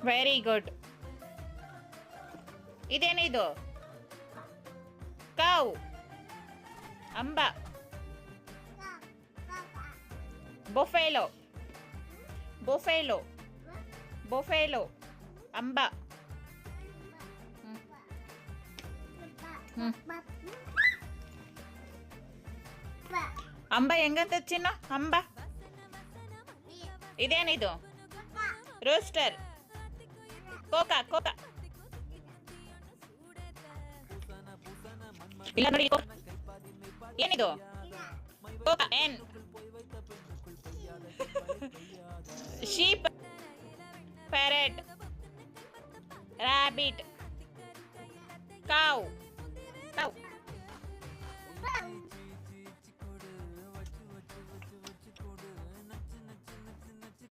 Very good. ಇದೇನಿದು? Cow. ಅಂಬ. Buffalo. Buffalo. Buffalo. ಅಂಬ. ಅಂಬ ಹೆಂಗಂತ ಚಿನ್ನ? ಅಂಬ. ಇದೇನಿದು? ರೋಸ್ಟರ್. ಕೋಕಾ. ಕೋಕಾ ಇಲ್ಲ ನೋಡಿ. ಏನಿದು? Coca. N. Sheep. Parrot. Rabbit. Cow. Cow.